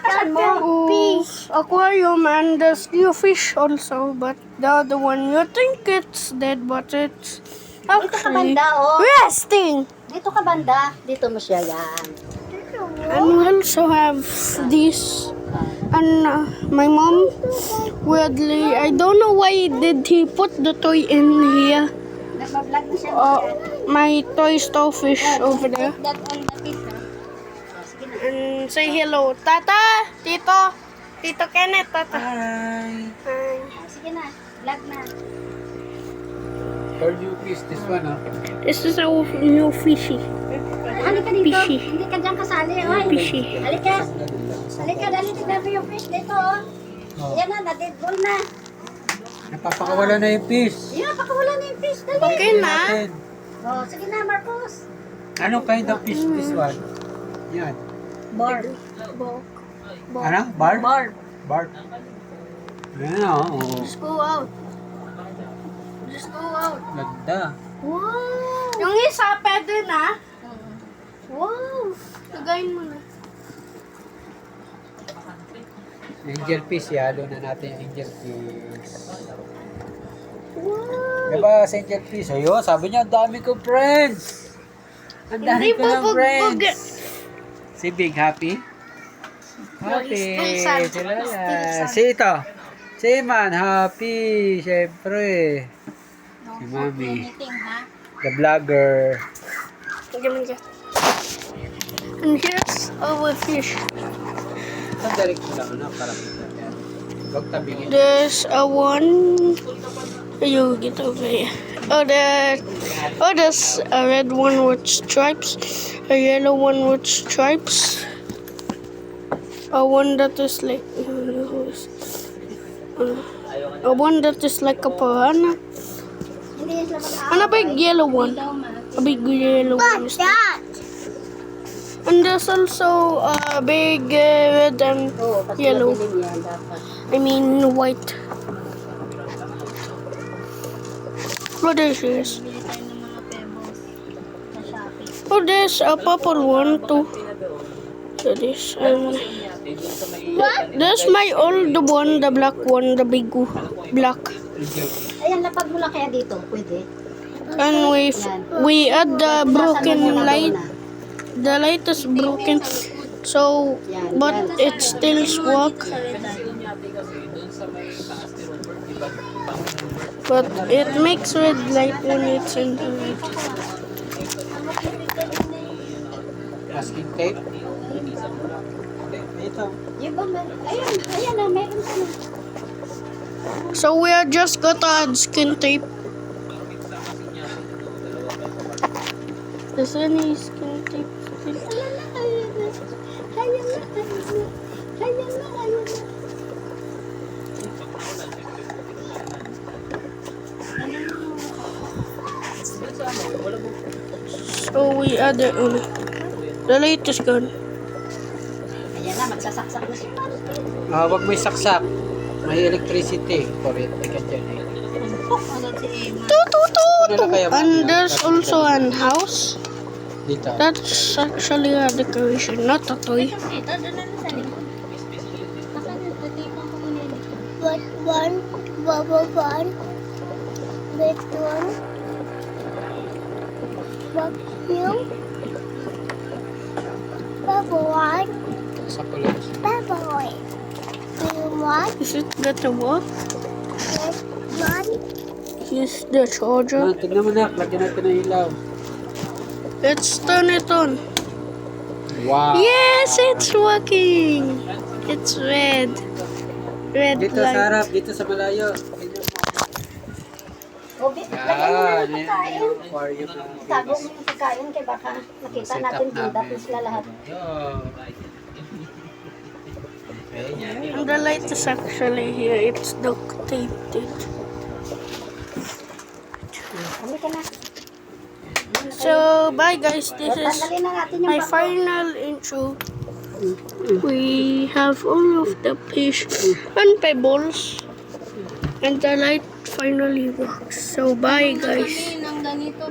Saan mo? Aquarium and there's new fish also, but the other one you think it's dead, but it's Dito ka actually banda, oh. resting. Dito ka banda. Dito mo siya yan. And we also have this. And my mom, weirdly, I don't know why did he put the toy in here. Nagbablog na siya. My toy starfish over there. That on the fish, ha? Sige na. And say hello, Tata, Tito Kenneth, Tata. Hi. Hi. Sige na. Vlog na. For you, please, this one, huh? This is a new fishy. Halika dito. Fishy. Hindi ka dyan kasali, oy. Fishy. Halika. Halika, dali tignan mo yung fish dito, oh. Oh. Yan na, na-deadball na. Napapakawala na yung fish. Yan, pakawala na yung fish. Dali. Okay na. Natin. Oh, sige na, Marcos. Anong kind of fish this one? Yan. Barb. Ano? Barb? Barb. Barb. Ayan, oh. Just go out. Just go out. Ganda. Wow. Yung isa, pwede na. Wow. Tagayin mo na. Angel fish, yalo na natin yung angel fish. Wow. Diba sa angel fish? Ayun, sabi niya, ang dami ko friends. Ang dami Hindi ko ng bubugbog. friends. Si Big happy? Happy. still sad. Sila Still yan. sad. Si ito. Si Man, happy. Siyempre. Si Mami. Anything, ha? The vlogger. And here's our fish. Ang direct mo lang, ano? Para kita. Huwag tabingin. There's a one. You get over here. There's a red one with stripes, a yellow one with stripes, a one that is like a one that is like a piranha, Hindi yan sila mag-aaway. and a big yellow one. A big yellow one. And there's also a big red and Oo, kasi yellow. mabilin yan dapat. I mean white. What is this? Bili tayo ng mga pebbles sa Shopee. Oh, there's a purple one too. So this and there's my old one, the black one, the big black. Ayan, lapag mo lang kaya dito. Pwede. And we add the broken light. The light is broken, so but it still work. But it makes red light when it's in the light. Masking tape. Ito. Yung ba, ayan na, meron ka na. So we are just gonna add skin tape. Is there any skin tape? Ayan na, ayan na. Ayan na, ayan na. Ayan na, ayan na. So we add it on. The light is gone. Ayan na, magsasaksak na siya. Wag may saksak. May electricity. Kuryente ka dyan eh. Agad si Emma. Toot, toot, toot. Ito na lang kaya, And Mami, there's ah. also an house. Dito. That's actually a decoration, not a toy. Ito, doon na sa likod. Asan yung tatipan ko muna yun? What one? Bubble one. This one. Vacuum. Bubble one. Sa kulay. Bubble one. Vacuum one. Is it gonna work? This one. Here's the charger. Tignan mo na. Lagyan natin ng ilaw. Let's turn it on. Wow. Yes, it's working. It's red. Red Dito sa light. harap. Dito sa malayo. O, lagyan mo na yung pagkain. Aquarium ng Itago mo yung pagkain kaya baka nakita natin budak na sila lahat. And the light is actually here. It's duct taped. Kami ka na. So, bye guys. This is Tanggalin na natin yung my bako. final intro. We have all of the fish and pebbles. And the light finally works. So, bye guys. Ng ganito.